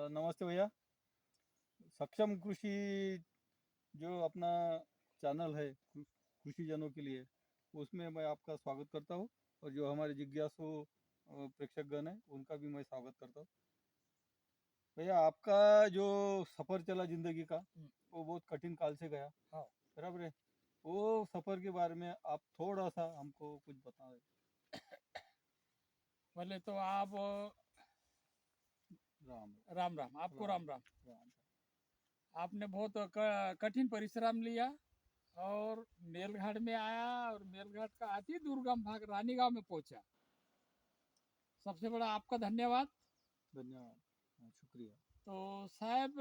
नमस्ते भैया। सक्षम कृषि जो अपना चैनल है कृषि जनों के लिए, उसमें मैं आपका स्वागत करता हूँ। और जो हमारे जिज्ञासु प्रेक्षकगण है उनका भी मैं स्वागत करता हूँ। भैया, आपका जो सफ़र चला जिंदगी का, वो बहुत कठिन काल से गया। हाँ। बराबर है। वो सफ़र के बारे में आप थोड़ा सा हमको कुछ बताएं। पहले तो आप राम राम राम, आपको राम राम। राम। आपने बहुत कठिन परिश्रम लिया और मेलघाट में आया और मेलघाट का अति दुर्गम भाग रानी गांव में पहुंचा। सबसे बड़ा आपका धन्यवाद। धन्यवाद। हाँ, शुक्रिया। तो साहब,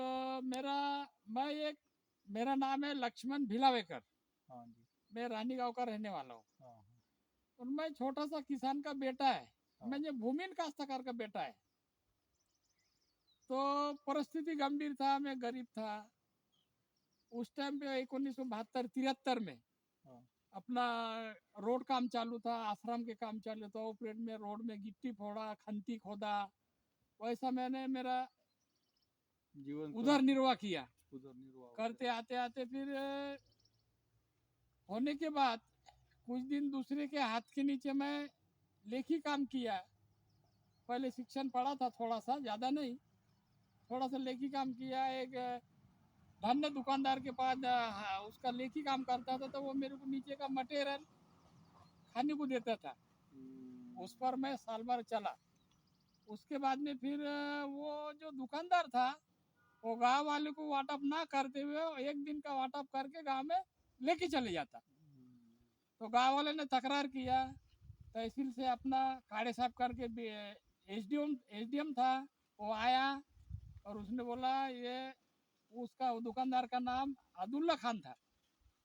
मेरा नाम है लक्ष्मण भिलावेकर। हाँ जी। मैं रानी गांव का रहने वाला हूँ हाँ हाँ और मैं छोटा सा किसान का बेटा है। हाँ। मैं ये भूमिहीन काश्तकार का बेटा है। तो परिस्थिति गंभीर था, मैं गरीब था उस टाइम पे 1972-73 में। हाँ। अपना रोड काम चालू था, आश्रम के काम चालू था। ऑपरेट में रोड में गिट्टी फोड़ा, खंती खोदा, वैसा मैंने मेरा जीवन उधर निर्वाह किया। उधर निर्वाह हो करते गया। आते आते फिर होने के बाद कुछ दिन दूसरे के हाथ के नीचे मैं लेखी काम किया। पहले शिक्षण पढ़ा था, थोड़ा सा, ज़्यादा नहीं, थोड़ा सा लेखी काम किया। एक धन्य दुकानदार के पास उसका लेखी काम करता था, तो वो मेरे को नीचे का मटेरियल खाने को देता था। उस पर मैं साल भर चला। उसके बाद में फिर वो जो दुकानदार था वो गांव वाले को वाटअप ना करते हुए एक दिन का वाटअप करके गांव में लेके चले जाता। तो गांव वाले ने तकरार किया, तहसील से अपना काड़े साफ करके एसडीएम था, वो आया और उसने बोला ये उसका दुकानदार का नाम अब्दुल्ला खान था।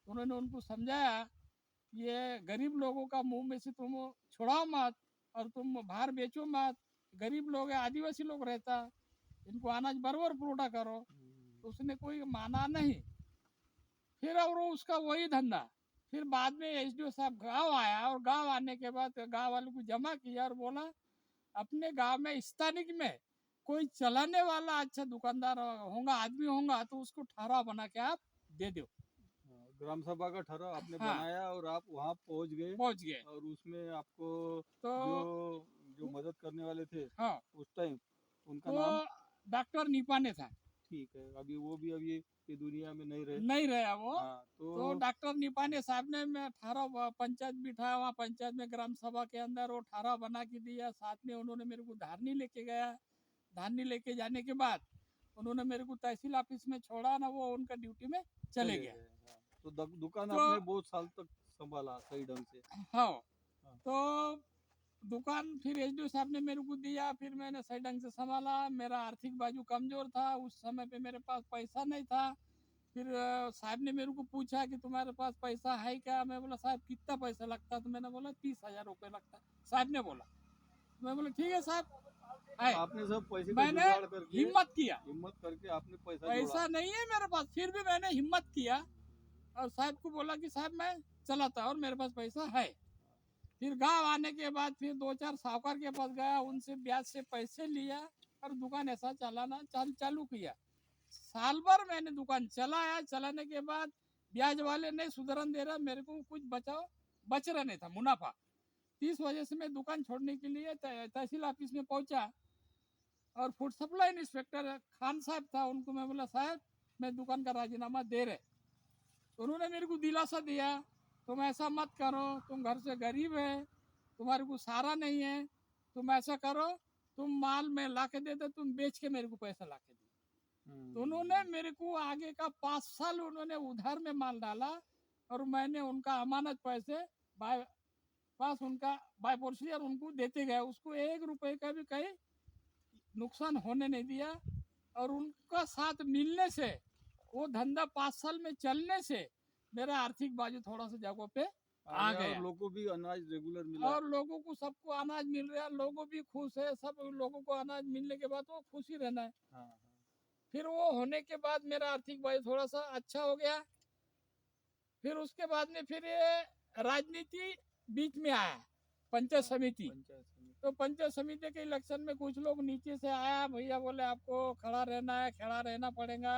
उन्होंने उनको समझाया ये गरीब लोगों का मुंह में से तुम छुड़ाओ मत और तुम बाहर बेचो मत। गरीब लोग है, आदिवासी लोग रहता, इनको अनाज बराबर पुरोठा करो। तो उसने कोई माना नहीं। फिर और उसका वही धंधा। फिर बाद में एसडीओ साहब गांव आया और गांव आने के बाद गांव वालों को जमा किया और बोला अपने गांव में स्थानिक में कोई चलाने वाला अच्छा दुकानदार होगा, आदमी होगा, तो उसको ठहराव बना के आप दे दो। ग्राम सभा का ठहराव आपने हाँ, बनाया और आप वहाँ पहुँच गए। और उसमें आपको तो जो जो मदद करने वाले थे हाँ, उस टाइम, उनका तो नाम? डॉक्टर निपाने था। ठीक है, अभी वो भी अभी ये दुनिया में नहीं रहे। नहीं रहा वो। हाँ, तो डॉक्टर निपाने साहब ने मैं ठहराव पंचायत बिठाया, वहाँ पंचायत में ग्राम सभा के अंदर वो ठहराव बना के दिया। साथ में उन्होंने मेरे को धारनी लेके गया। धारनी लेके जाने के बाद उन्होंने मेरे को तहसील ऑफिस में छोड़ा ना, वो उनका ड्यूटी में चले गया। गए। हाँ, तो दुकान तो आपने बहुत साल तक संभाला सही ढंग से। हाँ, हाँ। तो दुकान फिर एसडीओ साहब ने मेरे को दिया, फिर मैंने सही ढंग से संभाला। मेरा आर्थिक बाजू कमजोर था, उस समय पे मेरे पास पैसा नहीं था। फिर साहब ने मेरे को पूछा कि तुम्हारे पास पैसा है क्या? मैं बोला साहब कितना पैसा लगता है? तो मैंने बोला 30,000 रुपये लगता है। साहब ने बोला, मैं बोला ठीक है साहब है। आपने सब पैसे का मैंने जुगाड़ करके, हिम्मत करके आपने पैसा पैसा जोड़ा। नहीं है मेरे पास, फिर भी मैंने हिम्मत किया और साहब को बोला कि साहब मैं चलाता और मेरे पास पैसा है। फिर गांव आने के बाद फिर 2-4 साहूकार के पास गया, उनसे ब्याज से पैसे लिया और दुकान ऐसा चलाना चालू किया। साल भर मैंने दुकान चलाया। चलाने के बाद ब्याज वाले नहीं सुधरन दे रहा, मेरे को कुछ बच रहा नहीं था मुनाफा। इस वजह से मैं दुकान छोड़ने के लिए तहसील ऑफिस में पहुंचा और फूड सप्लाई इंस्पेक्टर खान साहब था, उनको मैं बोला साहब मैं दुकान का राजीनामा दे रहे। तो उन्होंने मेरे को दिलासा दिया, तुम ऐसा मत करो, तुम घर से गरीब है, तुम्हारे को सहारा नहीं है, तुम ऐसा करो, तुम माल में ला के दे दो, तुम बेच के मेरे को पैसा ला के दो। तो उन्होंने मेरे को आगे का 5 साल उन्होंने उधार में माल डाला और मैंने उनका अमानत पैसे बाय पास उनका बाय प्रोसीजर उनको देते गए। उसको 1 रुपए का भी कहीं नुकसान होने नहीं दिया। और उनका साथ मिलने से, वो धंधा 5 साल में चलने से मेरा आर्थिक बाजू थोड़ा सा जगह पे आ और गया लोगों को भी अनाज रेगुलर मिला। और लोगों को सबको अनाज मिल रहा है, लोगों भी खुश है। सब लोगों को अनाज मिलने के बाद वो खुशी रहना है। हाँ हाँ। फिर वो होने के बाद मेरा आर्थिक बाजू थोड़ा सा अच्छा हो गया। फिर उसके बाद में फिर ये राजनीति बीच में आया, पंचायत समिति। तो पंचायत समिति के इलेक्शन में कुछ लोग नीचे से आया, भैया बोले आपको खड़ा रहना है, खड़ा रहना पड़ेगा,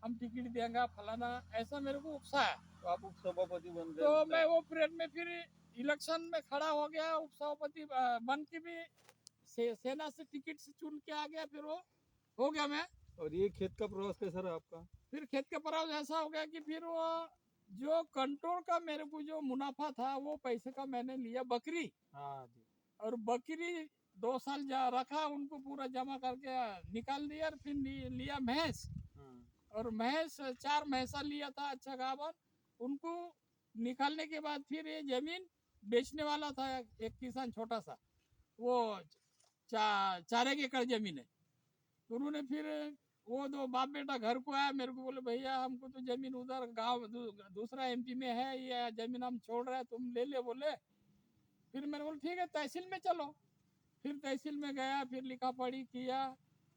हम टिकट देंगे फलाना, ऐसा मेरे को उकसाया। तो आप उपसभापति बन गए तो उस मैं time? वो पीरियड में फिर इलेक्शन में खड़ा हो गया, उपसभापति बन के भी सेना से टिकट से चुन के आ गया, फिर वो हो गया मैं। और ये खेत का प्रवास कैसा रहा आपका? फिर खेत का पराव ऐसा हो गया कि फिर वो जो कंट्रोल का मेरे को जो मुनाफा था वो पैसे का मैंने लिया बकरी, हाँ जी। और बकरी 2 साल जा रखा, उनको पूरा जमा करके निकाल दिया, और फिर लिया भैंस, और भैंस 4 भैंसा लिया था अच्छा गाभन, उनको निकालने के बाद फिर ये जमीन बेचने वाला था एक किसान छोटा सा, वो 4 एकड़ जमीन है। तो उन्होंने फिर वो दो बाप बेटा घर को आया, मेरे को बोले भैया हमको तो जमीन उधर गांव दूसरा एमपी में है, ये जमीन हम छोड़ रहे हैं, तुम ले ले बोले। फिर मैंने बोला ठीक है तहसील में चलो। फिर तहसील में गया, फिर लिखा पढ़ी किया,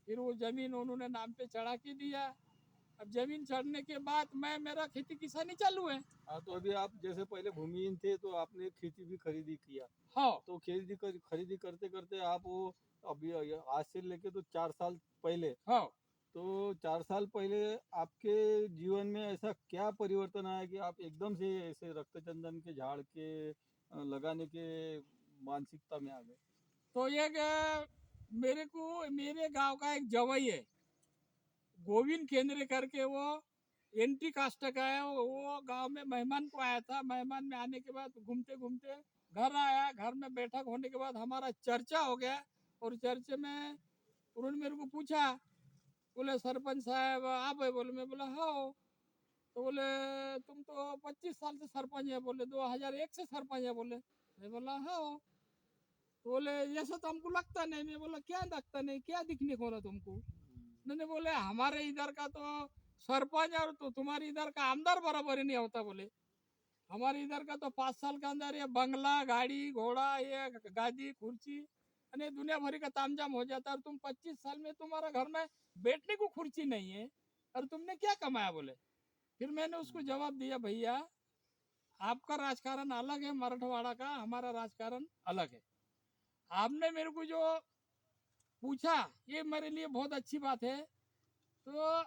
फिर वो जमीन उन्होंने नाम पे चढ़ा के दिया। अब जमीन चढ़ने के बाद मेरा खेती किसानी चालू है। हाँ, तो अभी आप जैसे पहले भूमिहीन थे तो आपने खेती भी खरीदी किया, हाँ तो खरीदी करते करते आप वो अभी आज से लेके तो 4 साल पहले, हाँ। तो 4 साल पहले आपके जीवन में ऐसा क्या परिवर्तन आया कि आप एकदम से ऐसे रक्तचंदन के झाड़ के लगाने के मानसिकता में आ गए? तो मेरे को मेरे गांव का एक जवाई है, गोविंद केंद्र करके, वो एंटी कास्ट का है, वो गांव में मेहमान को आया था। मेहमान में आने के बाद घूमते घूमते घर आया, घर में बैठक होने के बाद हमारा चर्चा हो गया, और चर्चे में उन्होंने मेरे को पूछा, बोले सरपंच साहब आप है? बोले, मैं बोला हाँ। तो बोले तुम तो 25 साल से सरपंच है, बोले 2001 से सरपंच है, बोले। मैं बोला हाँ। तो बोले ऐसा तो हमको लगता नहीं। मैं बोला क्या लगता नहीं, क्या दिखने को ना तुमको? मैंने बोले हमारे इधर का तो सरपंच और तो तुम्हारे इधर का आमदार बराबर ही नहीं होता, बोले। हमारे इधर का तो 5 साल के अंदर ये बंगला गाड़ी घोड़ा ये गादी कुर्सी अने दुनिया भरी का तामझाम हो जाता है, और तुम 25 साल में तुम्हारा घर में बैठने को कुर्सी नहीं है, और तुमने क्या कमाया, बोले। फिर मैंने उसको जवाब दिया, भैया आपका राजकारण अलग है मराठवाड़ा का, हमारा राजकारण अलग है। आपने मेरे को जो पूछा ये मेरे लिए बहुत अच्छी बात है। तो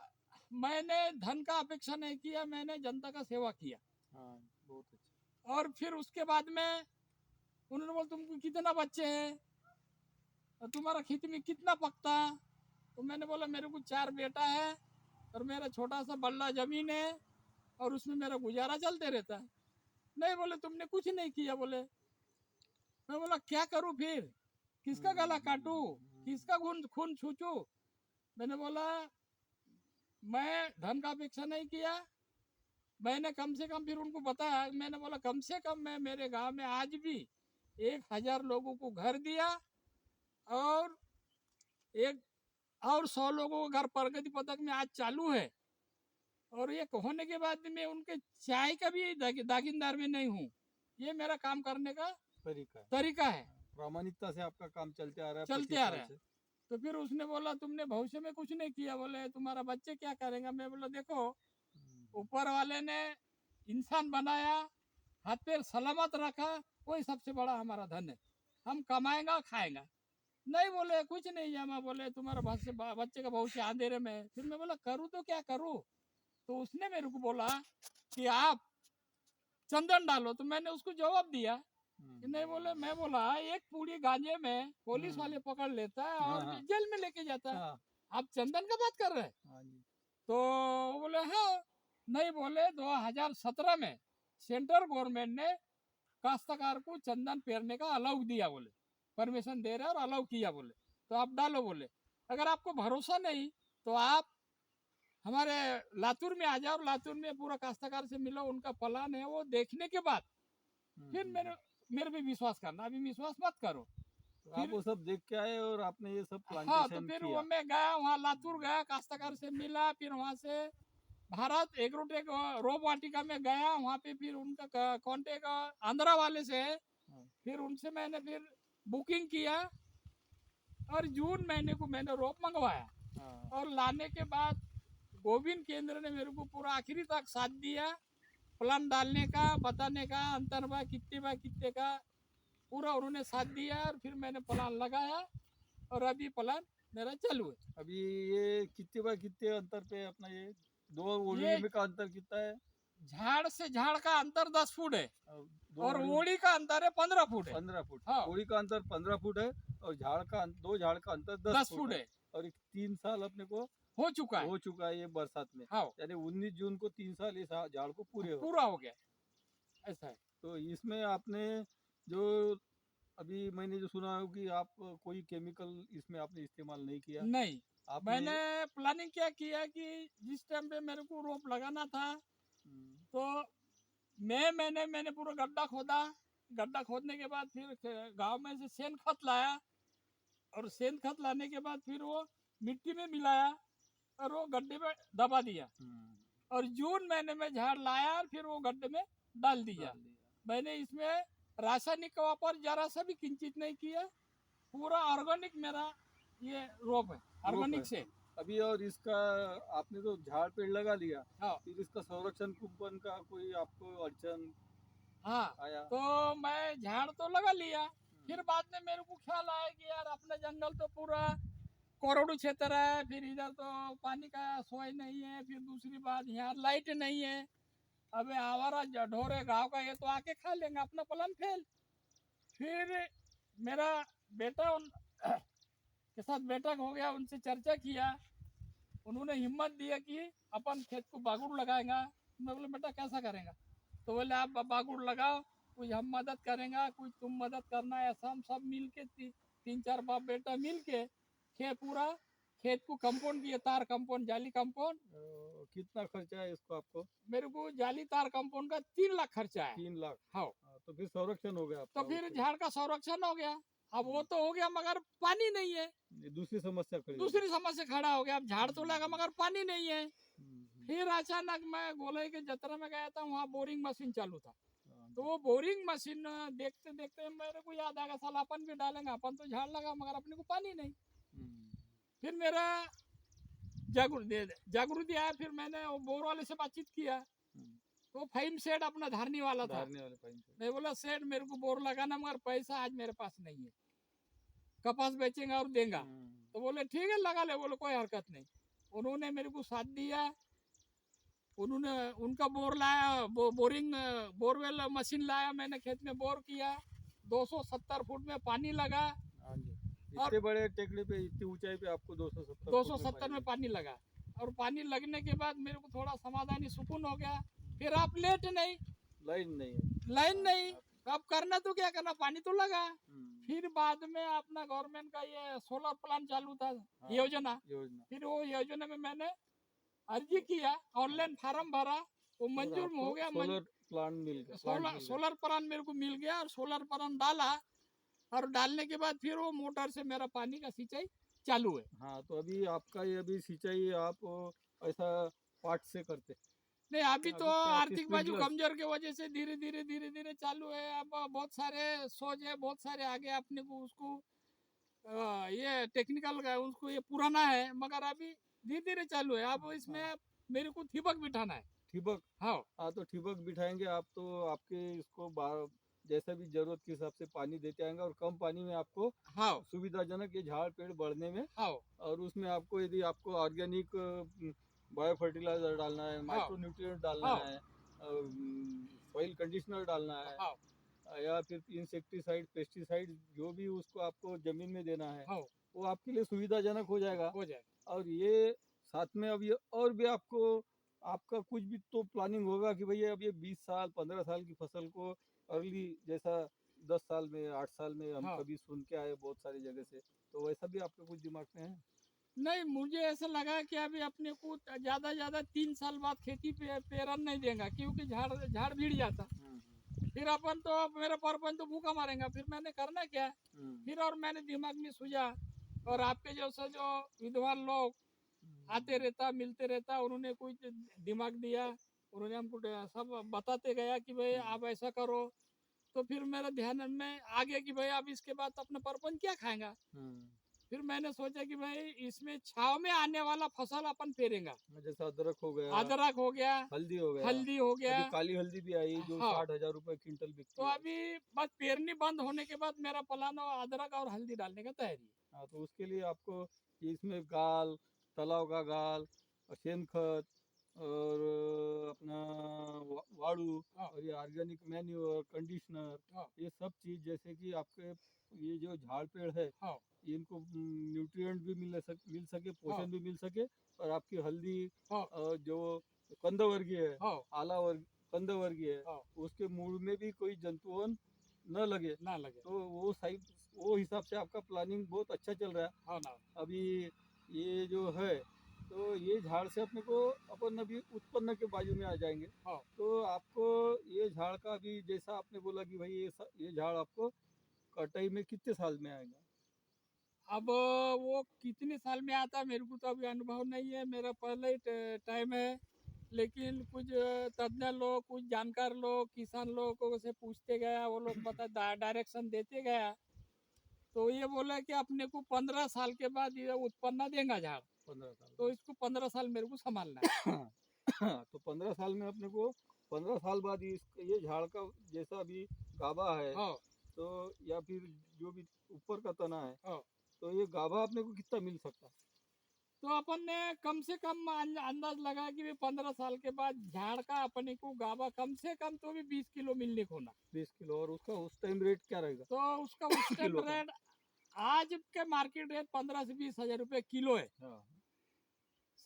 मैंने धन का अपेक्षा नहीं किया, मैंने जनता का सेवा किया। हाँ, बहुत अच्छा। और फिर उसके बाद में उन्होंने बोला तुमको कितना बच्चे हैं और तुम्हारा खेती में कितना पकता? तो मैंने बोला मेरे को 4 बेटा है, और मेरा छोटा सा बल्ला जमीन है, और उसमें मेरा गुजारा चलते रहता है। नहीं बोले तुमने कुछ नहीं किया, बोले। मैं बोला क्या करूं फिर, किसका गला काटूं, किसका खून छूचूं? मैंने बोला मैं धन का अपेक्षा नहीं किया, मैंने कम से कम फिर उनको बताया, मैंने बोला कम से कम मैं मेरे गांव में आज भी 1000 लोगों को घर दिया, और 100 लोगों का घर प्रगति पथक में आज चालू है। और ये होने के बाद मैं उनके चाय का भी दागीनदार में नहीं हूँ। ये मेरा काम करने का तरीका है। प्रामाणिकता से आपका काम चलते आ रहा है, चलते आ रहा है। तो फिर उसने बोला तुमने भविष्य में कुछ नहीं किया, बोले तुम्हारा बच्चे क्या करेंगे? मैं बोला देखो ऊपर वाले ने इंसान बनाया, हाथ पैर सलामत रखा, वही सबसे बड़ा हमारा धन है। हम कमाएंगा खाएंगा। नहीं बोले कुछ नहीं जमा, बोले तुम्हारा बच्चे का भविष्य अंधेरे में है। फिर मैं बोला करूँ तो क्या करूँ? तो उसने मेरे को बोला कि आप चंदन डालो। तो मैंने उसको जवाब दिया कि नहीं, बोले मैं बोला एक पूरी गांजे में पुलिस वाले पकड़ लेता है और जेल में लेके जाता है, आप चंदन का बात कर रहे हैं? तो बोले हाँ। नहीं बोले 2017 में सेंट्रल गवर्नमेंट ने काश्तकार को चंदन पेरने का अलाउ दिया, बोले परमिशन दे रहे और अलाउ किया, बोले तो आप डालो। बोले अगर आपको भरोसा नहीं तो आप हमारे लातूर में आ जाओ, लातूर में पूरा काश्तकार से मिलो, उनका प्लान है, वो देखने के बाद फिर मेरे पे विश्वास करना, अभी विश्वास मत करो। तो आप वो सब देख के आए और आपने ये सब हाँ, तो प्लांटेशन फिर किया। वो मैं गया वहाँ लातूर गया, काश्तकार से मिला, फिर वहाँ से भारत एग्रोटेक रोप वाटिका में गया, वहाँ पे फिर उनका कॉन्टेक्ट आंध्रा वाले से है। फिर उनसे मैंने फिर बुकिंग किया, और जून महीने को मैंने रोप मंगवाया, और लाने के बाद गोविंद केंद्र ने मेरे को पूरा आखिरी तक साथ दिया, प्लान डालने का, बताने का, अंतर बा कितने का पूरा उन्होंने साथ दिया और फिर मैंने प्लान लगाया और अभी प्लान मेरा चालू है। अभी ये कितने बाय कितने अंतर पे है अपना ये दो ओड़ी ये में का अंतर कितना है? झाड़ से झाड़ का अंतर 10 फुट है दो और ओड़ी ओड़ी का अंतर है 15 फुट है। 15 फुट, हाँ ओड़ी का अंतर 15 फुट है और दो झाड़ का अंतर 10 10 फुट फुट है। है, और 3 साल अपने को हो चुका है। हो चुका है ये बरसात में, हाँ यानी 19 जून को 3 साल इस झाड़ को पूरे हो गए। पूरा हो गया, ऐसा है। तो इसमें आपने जो अभी मैंने जो सुना है कि आप कोई केमिकल इसमें आपने इस्तेमाल नहीं किया। नहीं, आपने मैंने प्लानिंग क्या किया कि जिस टाइम पे मेरे को रोप लगाना था हम्म, तो मैंने पूरा गड्ढा खोदा। गड्ढा खोदने के बाद फिर गांव में से सेन खत लाया और सेन खत लाने के बाद फिर वो मिट्टी में मिलाया और वो गड्ढे में दबा दिया हम्म, और जून महीने में झाड़ लाया और फिर वो गड्ढे में डाल दिया। डाल दिया। मैंने इसमें रासायनिक का वापर जरा सा भी किंचित नहीं किया, पूरा ऑर्गेनिक मेरा ये रोप है, रोप ऑर्गेनिक है से। अभी। और इसका आपने तो झाड़ पेड़ लगा लिया, हाँ फिर इसका संरक्षण कुंपण का कोई आपको अड़चन हाँ, आया? तो मैं झाड़ तो लगा लिया, फिर बाद में मेरे को ख्याल आया कि यार अपना जंगल तो पूरा कोरडू क्षेत्र है, फिर इधर तो पानी का सोई नहीं है, फिर दूसरी बात यहाँ लाइट नहीं है। अबे आवारा ढोरे गांव का ये तो आके खा लेंगे, अपना प्लान फेल। फिर मेरा बेटा के साथ बैठक हो गया, उनसे चर्चा किया, उन्होंने हिम्मत दिया कि अपन खेत को बागुड़ लगाएगा। मैं बोले बेटा कैसा करेंगे? तो बोले आप बागुड़ लगाओ, कुछ हम मदद करेंगे, कुछ तुम मदद करना, ऐसा हम सब मिल के 3-4 बाप बेटा मिल के पूरा खेत को कंपाउंड किए, तार कंपाउंड, जाली कंपाउंड। कितना खर्चा है इसको आपको? मेरे को जाली तार कंपाउंड का 3 लाख खर्चा है। 3 लाख। हाँ, तो फिर संरक्षण हो गया तो आपका फिर उससे। झाड़ का संरक्षण हो गया। अब वो तो हो गया मगर पानी नहीं है, ये दूसरी समस्या खड़ी हो दूसरी समस्या खड़ा हो गया। अब झाड़ तो लगा मगर पानी नहीं है। गई। फिर अचानक मैं गोलई के जतरा में गया था, वहाँ बोरिंग मशीन चालू था। हाँ तो जी। वो बोरिंग मशीन देखते देखते मेरे को याद आ गया, साला अपन भी डालेंगे, अपन तो झाड़ लगा मगर अपने को पानी नहीं। हम्म, फिर मेरा जागृति आया, फिर मैंने वो बोर वाले से बातचीत किया। हम्म, तो फाइम सेठ अपना धारनी वाला था। धारने वाले पानी से। मैं बोला सेठ मेरे को बोर लगाना मगर पैसा आज मेरे पास नहीं है, कपास बेचेंगे और देंगे। तो बोले ठीक है लगा ले, बोले कोई हरकत नहीं। उन्होंने मेरे को साथ दिया, उन्होंने उनका बोर लाया, बोरवेल मशीन लाया, मैंने खेत में बोर किया, 270 फुट में पानी लगा। हाँ जी। और इतने बड़े टेकड़ी पे, इतनी ऊंचाई पे आपको 270 270 में पानी लगा और पानी लगने के बाद मेरे को थोड़ा समाधानी सुकून हो गया। फिर आप लेट नहीं, लाइन नहीं है। लाइन नहीं, अब करना तो क्या करना, पानी तो लगा। हम्म, फिर बाद में अपना गवर्नमेंट का ये सोलर प्लांट चालू था, हाँ, योजना। योजना। फिर वो योजना में मैंने अर्जी किया, ऑनलाइन फार्म भरा, वो और मंजूर आपको हो गया। सोलर प्लांट मिल गया, प्लांट मिल गया। सोलर प्लांट मेरे को मिल गया और सोलर प्लांट डाला और डालने के बाद फिर वो मोटर से मेरा पानी का सिंचाई चालू है। हाँ, तो अभी आपका ये अभी सिंचाई आप ऐसा पाट से करते? नहीं अभी तो अभी क्या आर्थिक बाजू स्प्रिंकलर? कमजोर के वजह से धीरे धीरे चालू है। अब बहुत सारे सोच है, बहुत सारे आगे अपने को उसको ये टेक्निकल का उसको ये पुराना है मगर अभी धीरे धीरे चालू है। अब इसमें मेरे को ठिबक बिठाना है। ठिबक? हाँ हाँ, तो ठिबक बिठाएंगे आप तो आपके इसको जैसा भी जरूरत के हिसाब से पानी देते आएंगे और कम पानी में आपको हाँ सुविधाजनक ये झाड़ पेड़ बढ़ने में। हाँ और उसमें आपको यदि आपको ऑर्गेनिक बायो फर्टिलाइजर डालना है, माइक्रो न्यूट्रिएंट डालना हाँ है, सॉइल कंडीशनर डालना है, हाँ या फिर इंसेक्टिसाइड पेस्टिसाइड जो भी उसको आपको जमीन में देना है, हाँ वो आपके लिए सुविधाजनक हो जाएगा। हो जाए। और ये साथ में अब ये और भी आपको आपका कुछ भी तो प्लानिंग होगा कि भैया अब ये 20 साल 15 साल की फसल को अर्ली जैसा 10 साल में 8 साल में हम हाँ कभी सुन के आए बहुत सारी जगह से, तो वैसा भी आपके कुछ दिमाग में है? नहीं मुझे ऐसा लगा कि अभी अपने को ज्यादा 3 साल बाद खेती पे रन नहीं देगा क्योंकि झाड़ झाड़ भीड़ जाता। फिर अपन तो मेरा परपंच तो भूखा मारेगा। फिर मैंने करना क्या, फिर और मैंने दिमाग में सूझा और आपके जैसे जो विद्वान लोग आते रहता मिलते रहता, उन्होंने कुछ दिमाग दिया, उन्होंने हमको सब बताते गया कि भाई आप ऐसा करो। तो फिर मेरा ध्यान में आ गया कि भाई अब इसके बाद अपना परपंच क्या खाएगा। फिर मैंने सोचा कि भाई इसमें छाव में आने वाला फसल अपन पेरेंगे। जैसे अदरक हो गया, अदरक हो गया, हल्दी हो गया, हल्दी हो गया। अभी काली हल्दी भी आई जो हाँ, 60,000 रुपए क्विंटल बिकती तो है। अभी बस पेरनी बंद होने के बाद मेरा प्लान है अदरक और हल्दी डालने का तैयारी है। हाँ, तो उसके लिए आपको इसमें गाल, तालाब का गाल और शेन खत और अपना वाड़ू हाँ, और ये ऑर्गेनिक मैन्योर, कंडीशनर, हाँ, ये सब चीज़ जैसे कि आपके ये जो झाड़ पेड़ है हाँ, इनको न्यूट्रिएंट भी मिल सके, हाँ, पोषण भी मिल सके और आपकी हल्दी हाँ, जो कंद वर्गीय है, हाँ, आला वर्ग कंद वर्गीय है, हाँ, उसके मूल में भी कोई जंतुअन न लगे। ना लगे। तो वो हिसाब से आपका प्लानिंग बहुत अच्छा चल रहा है। हाँ ना। अभी ये जो है तो ये झाड़ से अपने को अपन अभी उत्पन्न के बाजू में आ जाएंगे। हाँ, तो आपको ये झाड़ का भी जैसा आपने बोला कि भाई ये झाड़ आपको कटाई में कितने साल में आएगा? अब वो कितने साल में आता है मेरे को तो अभी अनुभव नहीं है, मेरा पहले ही टाइम है। लेकिन कुछ तज्ञ लोग, कुछ जानकार लोग, किसान लोगों से पूछते गया, वो लोग बता डायरेक्शन देते गया। तो ये बोला कि अपने को 15 साल के बाद ये उत्पन्न देगा झाड़। 15 साल तो इसको 15 साल मेरे को संभालना है। तो 15 साल में अपने को 15 साल बाद ये झाड़ का जैसा अभी गाभा है हाँ, तो या फिर जो भी ऊपर का तना है हाँ। तो ये गाभा अपने को कितना मिल सकता है? तो अपन ने कम से कम अंदाज लगा कि 15 साल के बाद झाड़ का अपने को गाभा कम से कम तो भी 20 किलो मिलने को ना। 20 किलो और उसका उस टाइम रेट क्या रहेगा तो उसका उस टाइम किलो का? रेट, आज के मार्केट रेट 15 से 20 हजार रुपये किलो है। हाँ।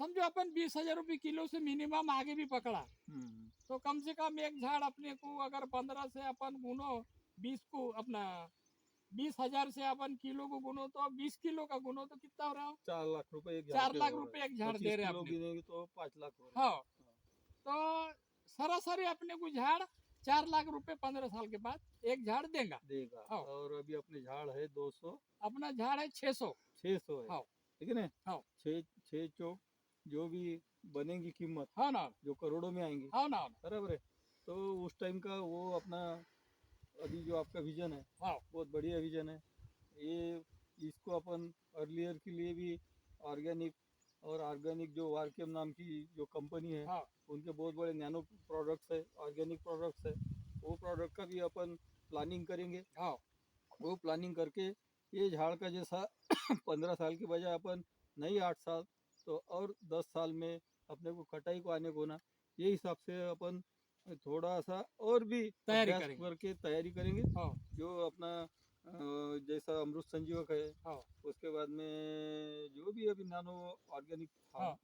समझो अपन 20 हजार रुपये किलो से मिनिमम आगे भी पकड़ा, हम्म। तो कम से कम एक झाड़ अपने को अगर 15 से अपन गुनो 20 को अपना 20 हजार से अपन किलो को गुनो तो 20 किलो का गुनो तो कितना हो रहा हो? 4 लाख रुपए एक झाड़ 4 पे लाख हो रहा रुपए है। एक झाड़ 25 दे रहे किलो अपने को। गिनेंगे तो 5 लाख हो रहा है। हाँ, तो सरासरी अपने को झाड़ 4 लाख रुपए 15 साल के बाद एक झाड़ देगा। देगा। हाँ, और अभी अपने झाड़ है 200, अपना झाड़ है 600। 600 है, हाँ, ठीक है ना? हाँ, छः छः चौक जो भी बनेगी कीमत हाँ ना, जो करोड़ों में आएंगी, हाँ ना, बराबर है। तो उस टाइम का वो अपना अभी जो आपका विजन है हाँ, बहुत बढ़िया विजन है। ये इसको अपन अर्लियर के लिए भी ऑर्गेनिक और ऑर्गेनिक जो वारकेम नाम की जो कंपनी है हाँ, उनके बहुत बड़े नैनो प्रोडक्ट्स है, ऑर्गेनिक प्रोडक्ट्स है, वो प्रोडक्ट का भी अपन प्लानिंग करेंगे। हाँ, वो प्लानिंग करके ये झाड़ का जैसा 15 साल की बजाय अपन नहीं 8 साल तो और 10 साल में अपने को कटाई को आने को ना, ये हिसाब से अपन थोड़ा सा और भी तैयारी अभ्यास करेंगे। करके तैयारी करेंगे। हाँ, जो अपना जैसा अमृत संजीवक है, हाँ, उसके बाद में जो भी अभी नानो ऑर्गेनिक हाँ,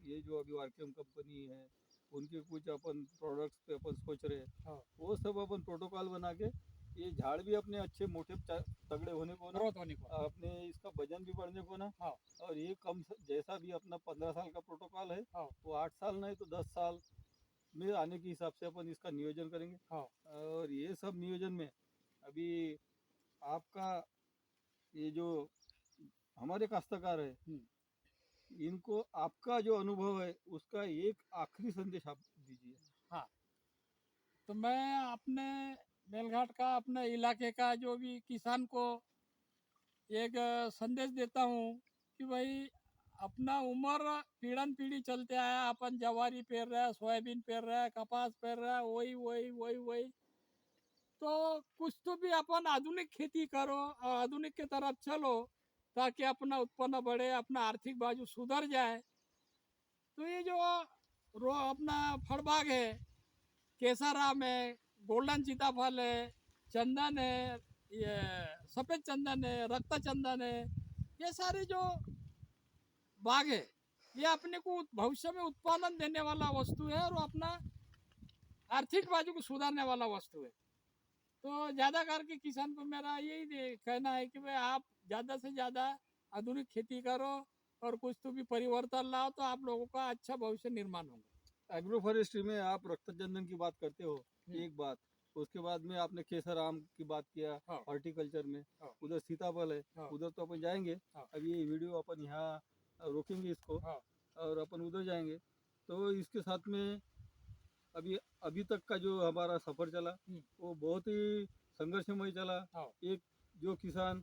ये जो अभी आरकेएम कंपनी है उनके कुछ अपन प्रोडक्ट्स पे अपन सोच रहे हैं, हाँ, वो सब अपन प्रोटोकॉल बना के ये झाड़ भी अपने अच्छे मोटे तगड़े होने को ना, ग्रोथ होने को। अपने इसका वजन भी बढ़ने को ना, हाँ, और ये जैसा भी अपना 15 साल का प्रोटोकॉल है हाँ, वो 8 साल नहीं तो 10 साल में आने के हिसाब से अपन इसका नियोजन करेंगे। हाँ, और ये सब नियोजन में अभी आपका ये जो हमारे काश्तकार है हम्म। इनको आपका जो अनुभव है उसका एक आखिरी संदेश आप दीजिए। हाँ, तो मैं अपने मेलघाट का, अपने इलाके का जो भी किसान को एक संदेश देता हूँ कि भाई अपना उम्र पीढ़न पीढ़ी चलते आया, अपन जवारी पेर रहा है, सोयाबीन पेर रहा है, कपास पेर रहा है, वही वही वही वही। तो कुछ तो भी अपन आधुनिक खेती करो और आधुनिक के तरफ चलो, ताकि अपना उत्पन्न बढ़े, अपना आर्थिक बाजू सुधर जाए। तो ये जो अपना फल बाग है, केसाराम है, गोल्डन सीताफल है, चंदन है, ये सफ़ेद चंदन है, रक्त चंदन है, ये सारे जो बाग है ये अपने को भविष्य में उत्पादन देने वाला वस्तु है और अपना आर्थिक बाजू को सुधारने वाला वस्तु है। तो ज़्यादा करके किसान को मेरा यही कहना है कि भाई आप ज़्यादा से ज़्यादा आधुनिक खेती करो और कुछ तो भी परिवर्तन लाओ, तो आप लोगों का अच्छा भविष्य निर्माण होगा। एग्रो फॉरेस्ट्री में आप रक्त चंदन की बात करते हो, हम्म। एक बात, उसके बाद में आपने केसर आम की बात किया, हाँ, हॉर्टिकल्चर में, हाँ, उधर सीताफल है, हाँ, उधर तो अपन जाएंगे। हाँ, अभी ये वीडियो अपन यहाँ रोकेंगे इसको हाँ, और अपन उधर जाएंगे। तो इसके साथ में अभी अभी तक का जो हमारा सफ़र चला हम्म। वो बहुत ही संघर्षमय चला। हाँ, एक जो किसान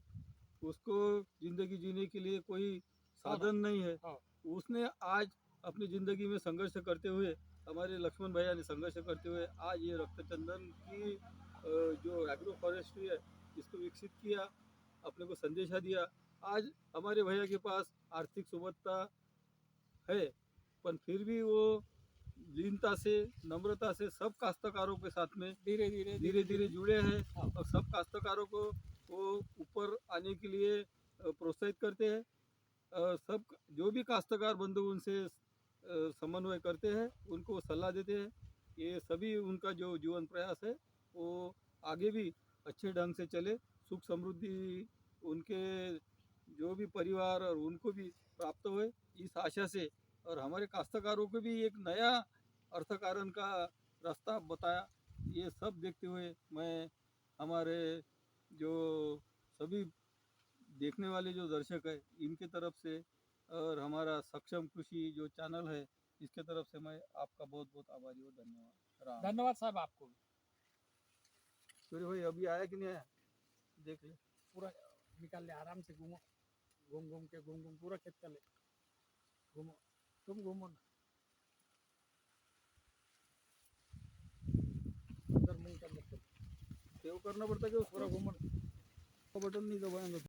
उसको जिंदगी जीने के लिए कोई साधन नहीं है, हाँ। उसने आज अपनी जिंदगी में संघर्ष करते हुए, हमारे लक्ष्मण भैया ने संघर्ष करते हुए आज ये रक्तचंदन की जो एग्रो फॉरेस्ट्री है इसको विकसित किया, अपने को संदेशा दिया। आज हमारे भैया के पास आर्थिक सुबत्ता है, पर फिर भी वो लीनता से, नम्रता से सब काश्तकारों के साथ में धीरे धीरे धीरे धीरे जुड़े हैं हाँ। और सब काश्तकारों को वो ऊपर आने के लिए प्रोत्साहित करते हैं। सब जो भी काश्तकार बंधु उनसे समन्वय करते हैं, उनको सलाह देते हैं। ये सभी उनका जो जीवन प्रयास है वो आगे भी अच्छे ढंग से चले, सुख समृद्धि उनके जो भी परिवार और उनको भी प्राप्त हुए, इस आशा से। और हमारे काश्तकारों को भी एक नया अर्थकारण का रास्ता बताया। ये सब देखते हुए मैं हमारे जो सभी देखने वाले जो दर्शक है इनके तरफ से और हमारा सक्षम कृषि जो चैनल है इसके तरफ से मैं आपका बहुत बहुत आभारी हूँ। धन्यवाद। राम। धन्यवाद साहब आपको भी। सूर्य भाई अभी आया कि नहीं आया, देख ले। पूरा निकाल ले, आराम से घूमो, घूम घूम के घूम घूम पूरा खेत का ले घूमो, तुम घूमो ना उधर मुंह का मत करो, सेव करना पड़ता है कि पूरा उसको घूमो ना। बटन नहीं दबाएंगे।